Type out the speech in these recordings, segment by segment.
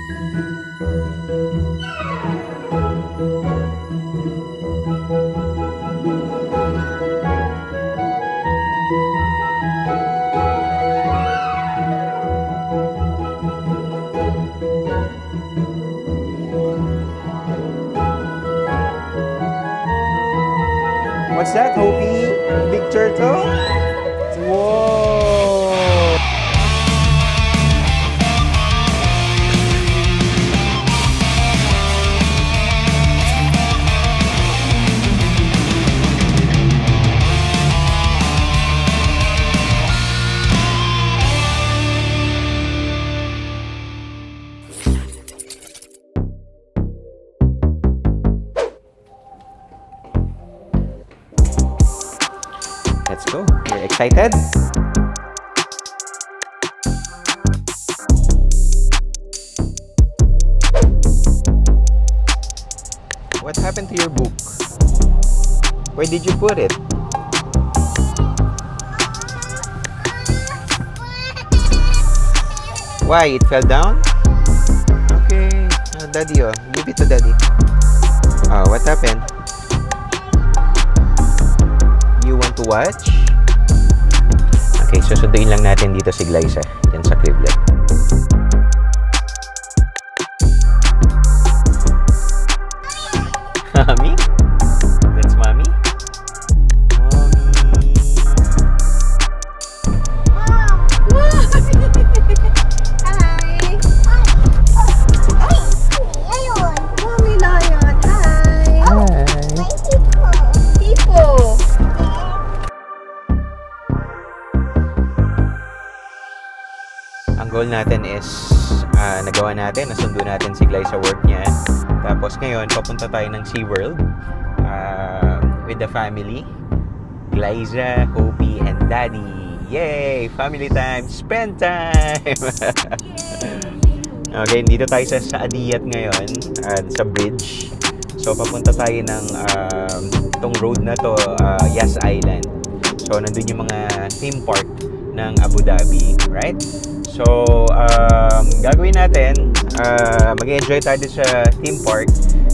What's that, Hopi? Big turtle? Whoa! Let's go. You're excited? What happened to your book? Where did you put it? Why? It fell down? Okay. Daddy, oh. Give it to Daddy. Oh, what happened? You want to watch? Okay, susunduin lang natin dito si Glyza. Yan sa criblet. Mommy? That's Mommy? Mommy. Hi. Lion. Mommy Lion. Hi. Hi. Tipo. Ang goal natin is nagawa natin, nasundo natin si Glyza sa work niya. Tapos ngayon, papunta tayo ng SeaWorld with the family. Glyza, Hopi, and Daddy. Yay! Family time! Spend time! Okay, dito tayo sa Adiyat ngayon, sa bridge. So, papunta tayo ng itong road na to, Yas Island. So, nandun yung mga theme park ng Abu Dhabi, right? So, gagawin natin, mag-enjoy tayo sa theme park.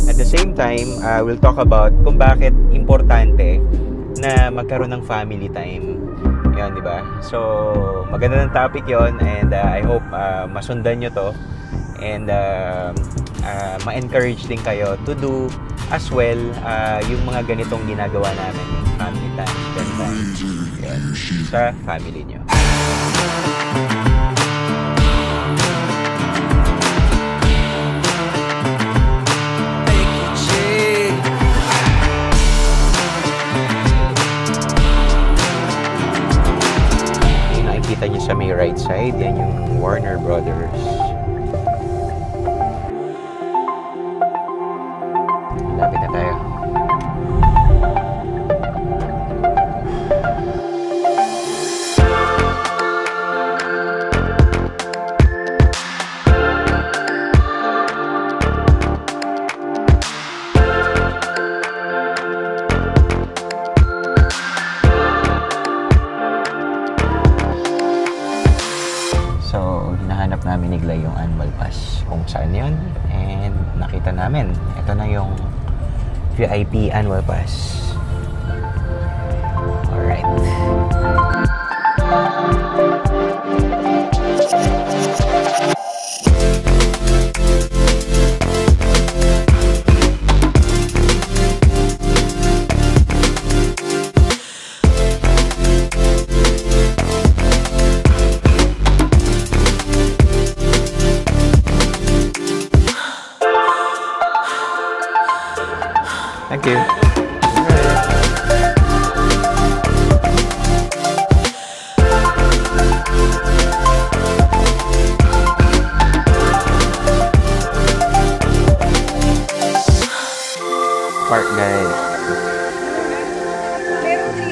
At the same time, we'll talk about kung bakit importante na magkaroon ng family time. Yan, di ba? So, maganda ng topic yon, and I hope masundan nyo to. And ma-encourage din kayo to do as well yung mga ganitong ginagawa namin, family time, spend time yan, sa family nyo. Yung nakikita nyo sa may right side, yan yung Warner Brothers. Lapit na tayo. So, hinahanap namin ni Gly yung annual pass kung saan yun, and nakita namin ito na yung VIP annual pass. Alright. Thank you. Park, guys.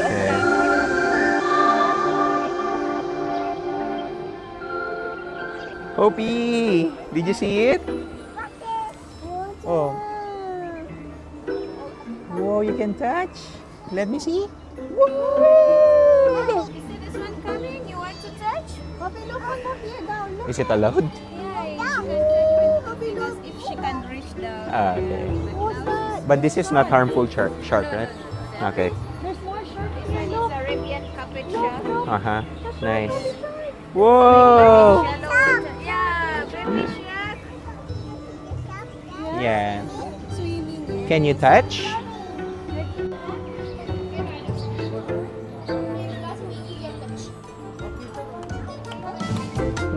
Okay. Hopi, did you see it? Oh. Whoa, you can touch. Let me see. Whoa! You see this one coming? You want to touch? Poppy, look, Poppy, down. Look. Is it allowed? Yeah, you can touch. Ah, okay. What's that? But this is not harmful shark, right? Okay. There's more sharks. Chinese Look. Arabian capuchin. Uh-huh. Nice. Whoa! Yeah, baby shark. Yeah. Swimming. Can you touch?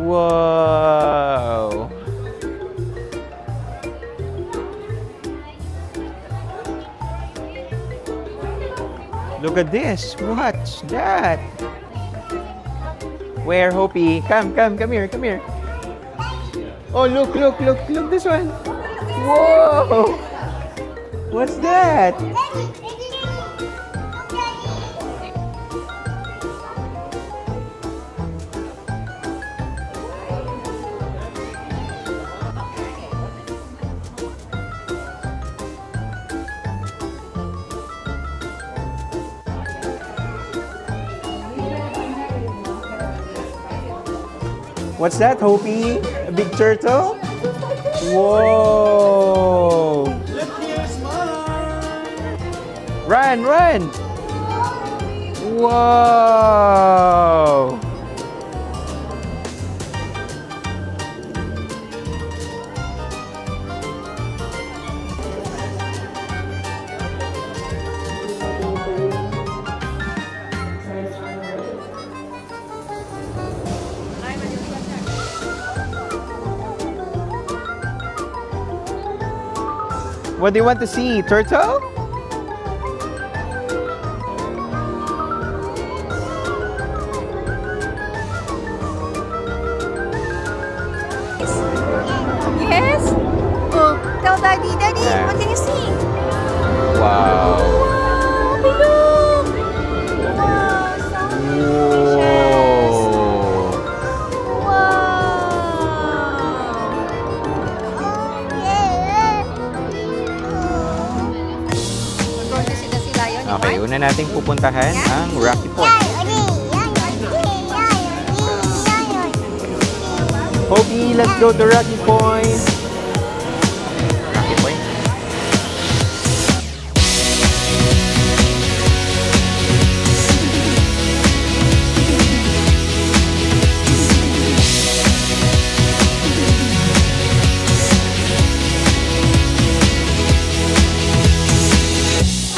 Whoa! Look at this. What's that? Where, Hopi? Come here, come here. Oh, look this one. Whoa! What's that? What's that, Hopi? A big turtle? Whoa! Run! Whoa! What do you want to see? Turtle? Yes? Oh, tell Daddy. Daddy, Yeah. what can you see? Wow! Wow, look! Wow, some fishes. We're going to see the sea lion. you Okay, want? una nating pupuntahan ang Rocky Point. Hopi, let's go to Rocky Point. Rocky Point.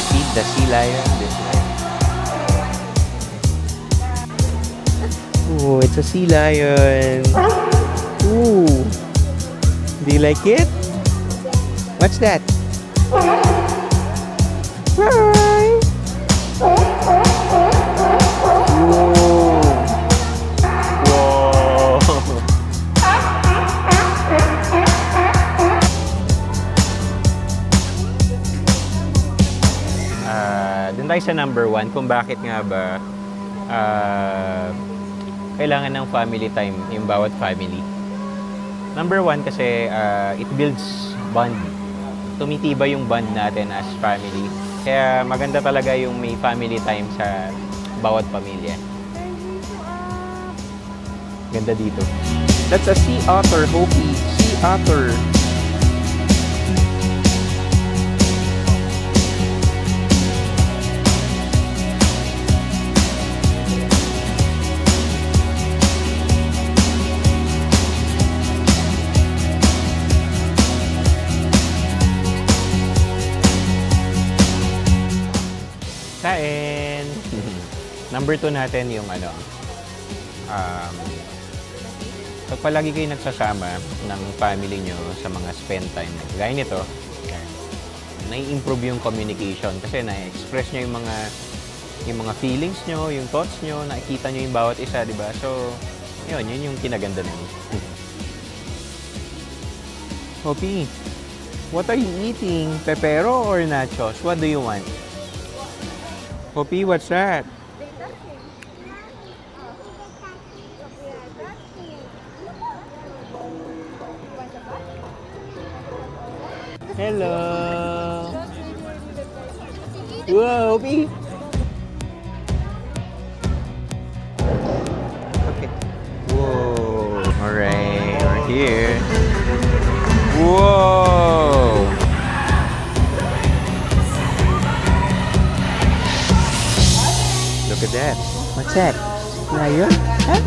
See the sea lion. This lion. Oh, it's a sea lion. Ooh. Do you like it? What's that? Hi. Whoa. Whoa. Dun tayo sa number 1 kung bakit nga ba kailangan ng family time yung bawat family. Number 1 kasi it builds bond. Tumitibay yung bond natin as family. Kaya maganda talaga yung may family time sa bawat pamilya. Ganda dito. That's a sea otter, Hopi. Sea otter. Kain! Number 2 natin yung ano, pag palagi kayo nagsasama ng family nyo sa mga spend time, gaya nito, nai-improve yung communication kasi na-express nyo yung mga feelings nyo, yung thoughts nyo, nakikita nyo yung bawat isa, di ba? So, yun yung kinaganda nun. Hopi, what are you eating? Pepero or nachos? What do you want? Hopi, what's that? Hello. Whoa, Hopi. Okay. Whoa. All right, we're here. Whoa. at that. What's that? Lion? Huh?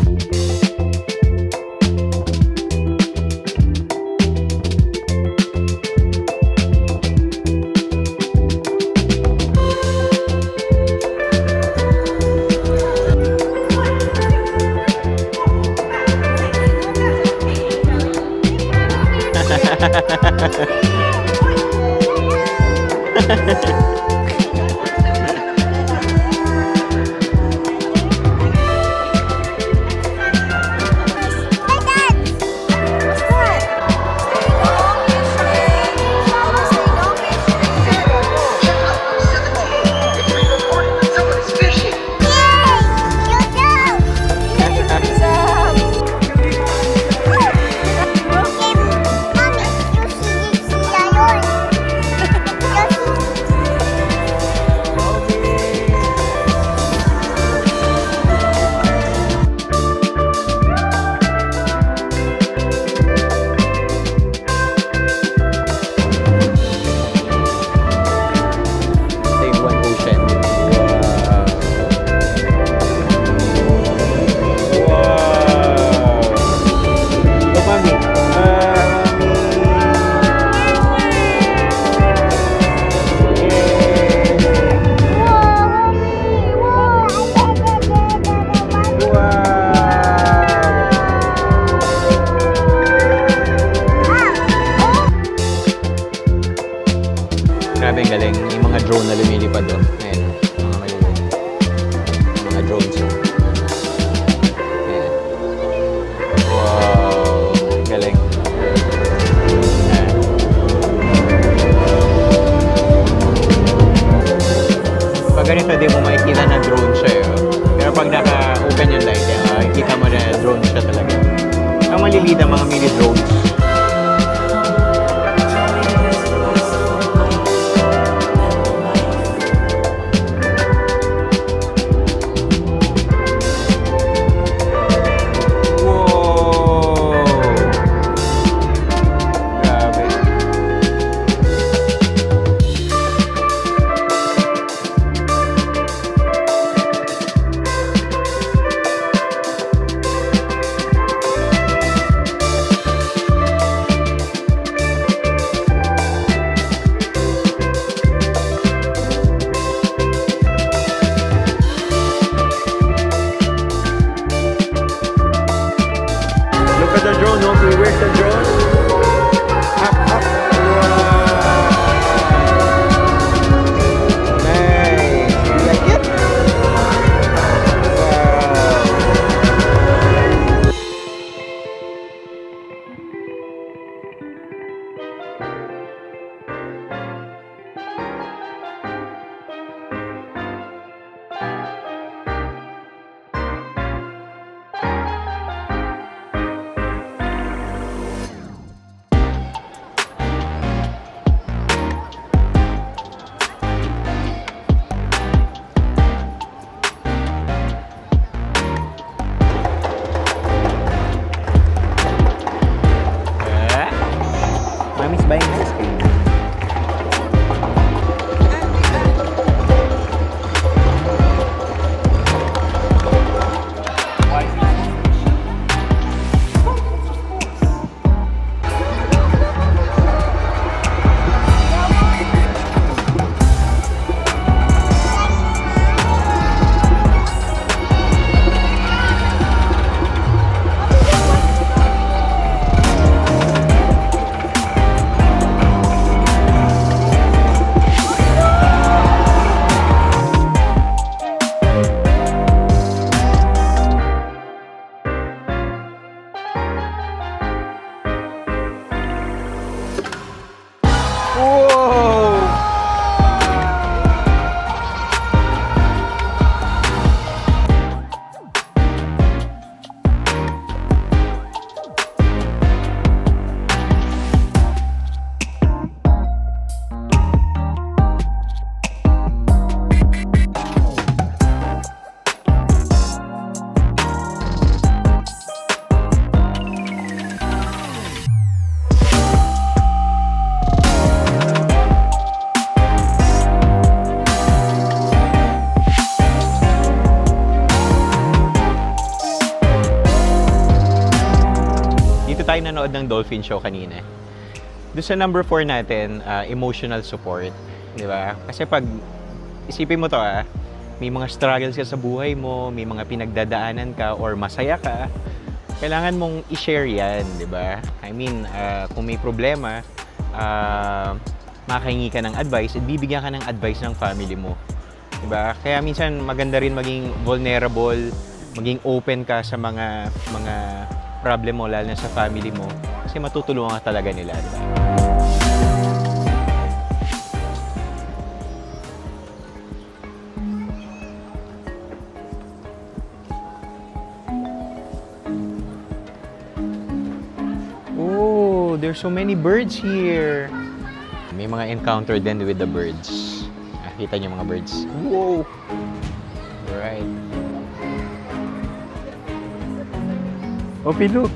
Grabe ang galing. Yung mga drone na lumilipad doon. Ayan. Mga maliliit. Mga drones. Ayan. Wow. Galing. Ayan. Pag ganito, di mo makikita na drone siya. Pero pag naka-open yung light, makikita mo na drone siya talaga. Ang maliliit ang mga mini drones. Look at the drone, Noki. Where's the drone? Up, up. Wow. Nice. You like it? tayo nanood ng dolphin show kanina. Doon sa number 4 natin, emotional support. Di ba? Kasi pag, isipin mo to may mga struggles ka sa buhay mo, may mga pinagdadaanan ka, or masaya ka, kailangan mong i-share yan, di ba? I mean, kung may problema, makahingi ka ng advice at bibigyan ka ng advice ng family mo. Diba? Kaya minsan maganda rin maging vulnerable, maging open ka sa mga problem mo, lalo na sa family mo. Kasi matutulungan ka talaga nila. Diba? Oh, there's so many birds here. May mga encounter din with the birds. Kita niyo mga birds. Wow! Alright. Opi, look!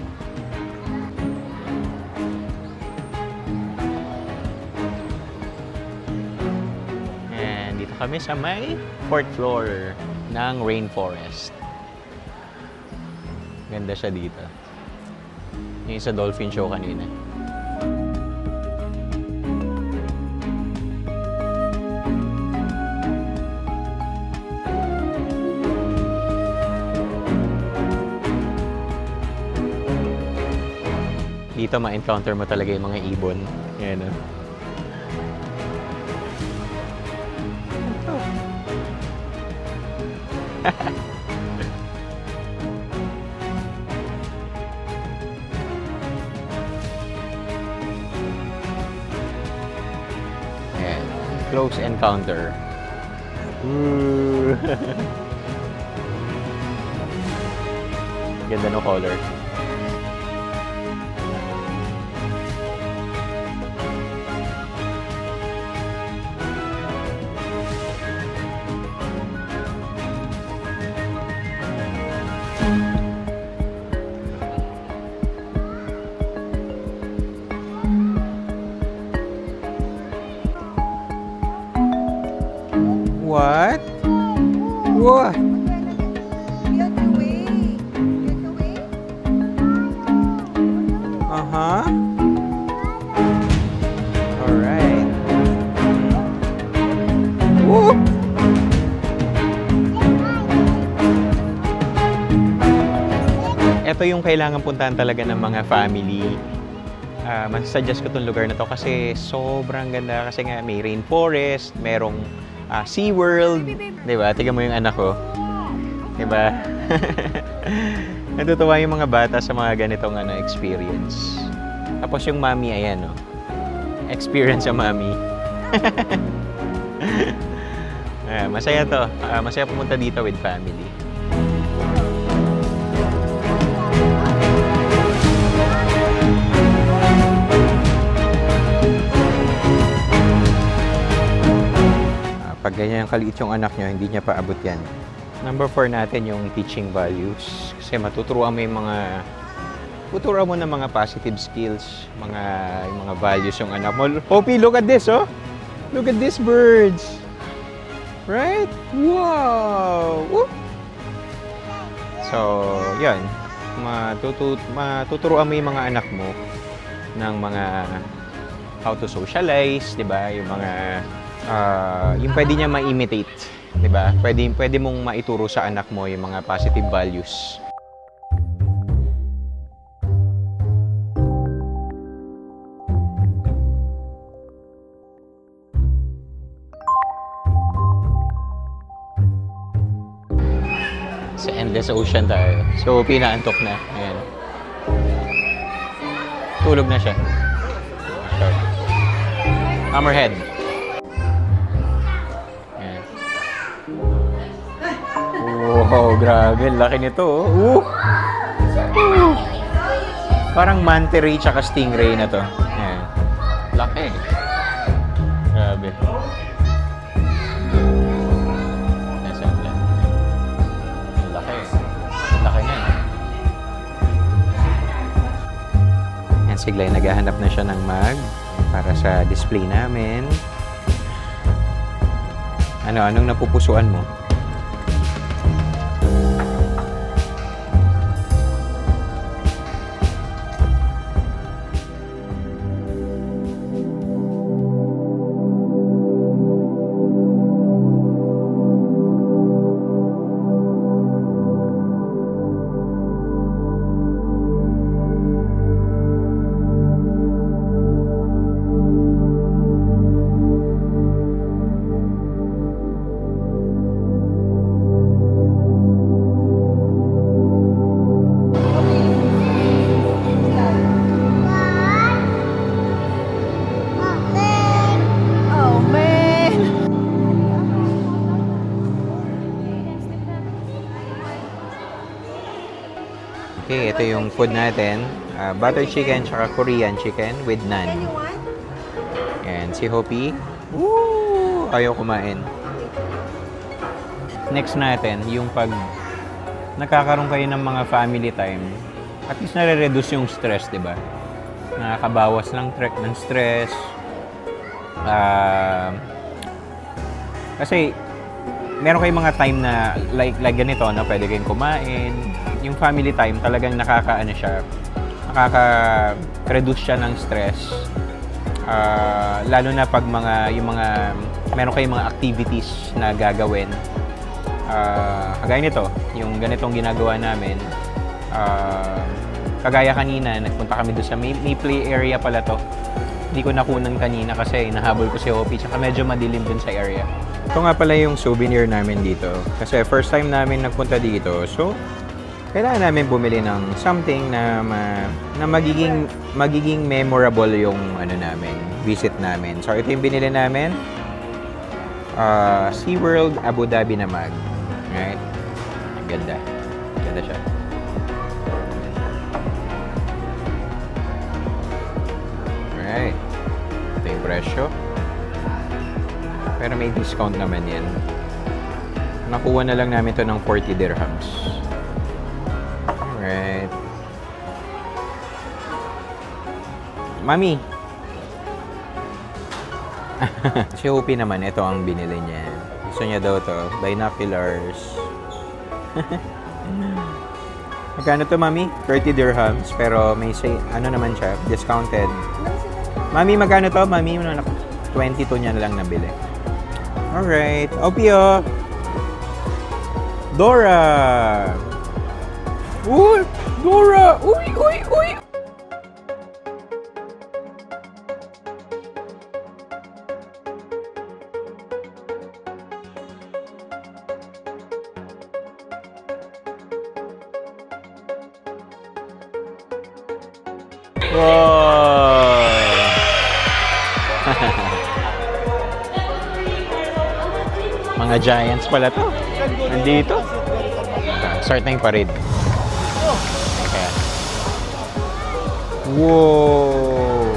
And dito kami sa may 4th floor ng rainforest. Ganda siya dito. Yung sa dolphin show kanina. Dito ma-encounter mo talaga yung mga ibon. Yan o. Ayan. Close encounter. Ganda no color. What? What? Get away. Get away. Uh-huh. Alright. Woo! Ito yung kailangan puntahan talaga ng mga family. Masasuggest ko itong lugar na to kasi sobrang ganda. Kasi nga may rainforest, merong SeaWorld. Diba? Tingnan mo yung anak ko. Diba? Natutuwa yung mga bata sa mga ganitong experience. Tapos yung mommy, ayan, no? Experience sa mommy. Masaya to. Masaya pumunta dito with family. Pag ganyan kaliit yung anak nyo, hindi niya pa abot yan. Number 4 natin yung teaching values. Kasi matuturuan mo yung mga ng mga positive skills, yung mga values yung anak mo. Hopi, look at this, oh! Look at these birds! Right? Wow! Woo! So, yan. Matuturuan mo yung mga anak mo ng mga how to socialize, di ba? Yung mga yung pwede niya ma-imitate, 'di ba? Pwede mong maituro sa anak mo yung mga positive values. Sa endless ocean tayo. So, pinaantok na. Ayan. Tulog na siya. Sure. Hammerhead. Wow, grabe. Laki nito, oh. Parang manta ray tsaka stingray na to. Ayan. Laki. Grabe. Laki. Laki niya. Ayan, siglay. Naghahanap na siya ng mag para sa display namin. Anong napupusuan mo? Okay, ito yung food natin. Butter chicken tsaka Korean chicken with naan. Then you want? And si Hopi, woo! Ayaw kumain. Next natin, yung pag nakakaroon kayo ng mga family time, at least nare-reduce yung stress, di ba? Nakakabawas ng stress. Kasi, meron kayong mga time na like ganito, na pwede kayong kumain. Yung family time, talagang nakaka-reduce siya ng stress. Lalo na pag meron kayong mga activities na gagawin. Kagaya nito, yung ganitong ginagawa namin. Kagaya kanina, nagpunta kami doon sa may play area pala to. Hindi ko nakunan kanina kasi nahabol ko si Hopi, tsaka medyo madilim dun sa area. Ito nga pala yung souvenir namin dito. Kasi first time namin nagpunta dito. So, kailangan namin bumili ng something na magiging memorable yung visit namin. So, ito yung binili namin. SeaWorld Abu Dhabi na mug. Right? Ang ganda. Ganda siya. Alright. Ito yung presyo. Pero may discount naman yan. Nakuha na lang namin to ng 40 dirhams. Alright. Mami! Si Hopi naman, ito ang binili niya. Gusto niya daw to. Binoculars. Magkano to, Mami? 30 dirhams. Pero may naman siya, discounted. Mami, magkano to? Mami, 22 niya na lang nabili. Alright. Opio! Dora! Uy! Dora! Uy! Uy! Uy! Wow! Mga giants pala to. Nandito. Start na yung parade. Okay. Wow!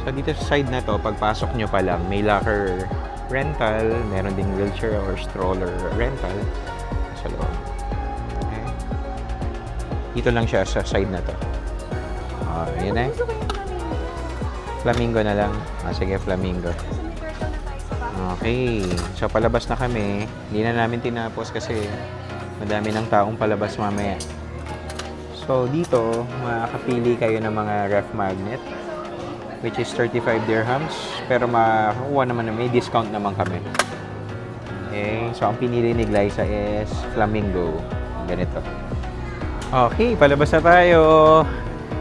So, dito sa side na to, pagpasok nyo pa lang, may locker rental, meron ding wheelchair or stroller rental sa loob. Okay. Dito lang siya sa side na to. Yun eh. Flamingo na lang. Sige, flamingo. Okay. So, palabas na kami. Hindi na namin tinapos kasi madami ng taong palabas mamaya. So, dito, makakapili kayo ng mga ref magnet, which is 35 dirhams. Pero makakuha naman na may discount naman kami. Okay. So, ang pinili ni Glyza is flamingo. Ganito. Okay. Palabas na tayo.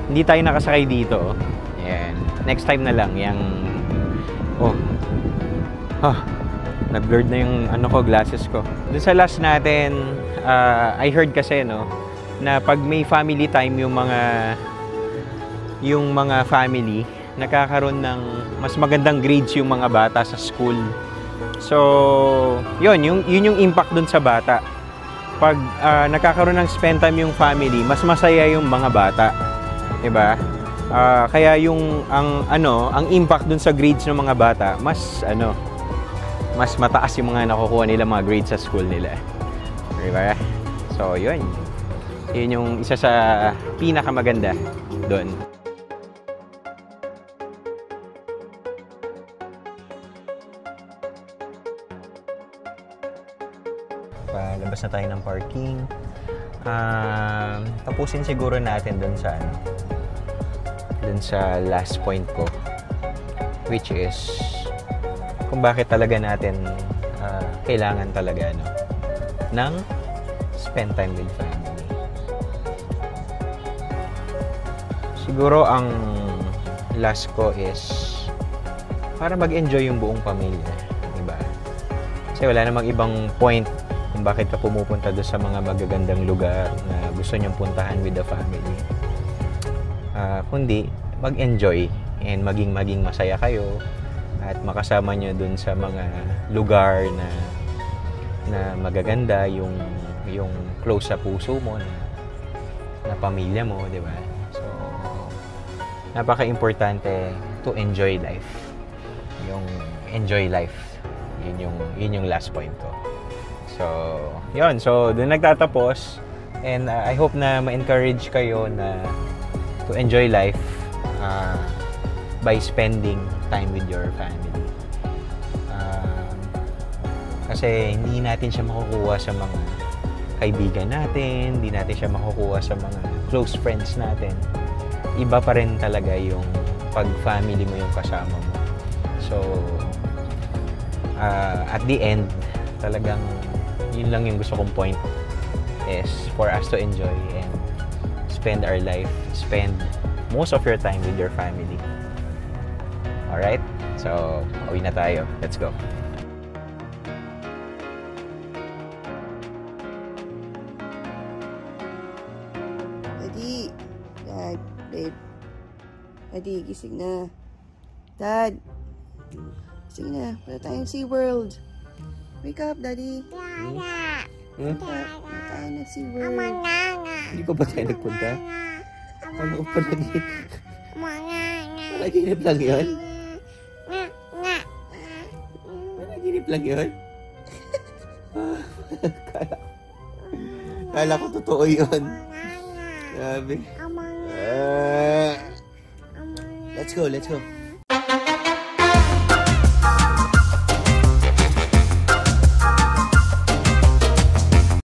Hindi tayo nakasakay dito. Ayan. Next time na lang. Nag-blurred na yung glasses ko. Dun sa last natin, I heard kasi, na pag may family time yung mga family, nakakaroon ng mas magandang grades yung mga bata sa school. So, yun yung impact dun sa bata. Pag nakakaroon ng spend time yung family, mas masaya yung mga bata. Diba? Kaya ang impact dun sa grades ng mga bata, mas mataas yung mga nakukuha nila mga grades sa school nila. Diba? So, yun yung isa sa pinakamaganda doon. Palabas na tayo ng parking. Tapusin siguro natin dun sa last point ko, which is kung bakit talaga natin kailangan talaga ng spend time with family. Siguro ang last ko is para mag-enjoy yung buong pamilya, diba? Kasi wala namang ibang point kung bakit ka pumupunta doon sa mga magagandang lugar na gusto nyong puntahan with the family. Kundi mag-enjoy and maging masaya kayo at makasama nyo doon sa mga lugar na magaganda, yung close sa puso mo na pamilya mo, di ba? So, napaka-importante to enjoy life. Yung enjoy life. Yun yung last point ko. So, yun. So, doon nagtatapos. And I hope na ma-encourage kayo na to enjoy life by spending time with your family. Kasi hindi natin siya makukuha sa mga kaibigan natin, hindi natin siya makukuha sa mga close friends natin. Iba pa rin talaga yung pag-family mo yung kasama mo. So, at the end, talagang yun lang yung gusto kong point is for us to enjoy and spend our life, spend most of your time with your family. Alright? So, uwi na tayo. Let's go. Daddy. Dad, babe. Daddy, gising na. Dad. Gising na. Wala tayong SeaWorld. Wake up, Daddy. Wala tayo ng SeaWorld. Hindi pa ba tayo nagpunta? Ano pa lagi? Panaginip lang yun? Panaginip lang yun? Kala ko totoo yun. Grabe. Let's go.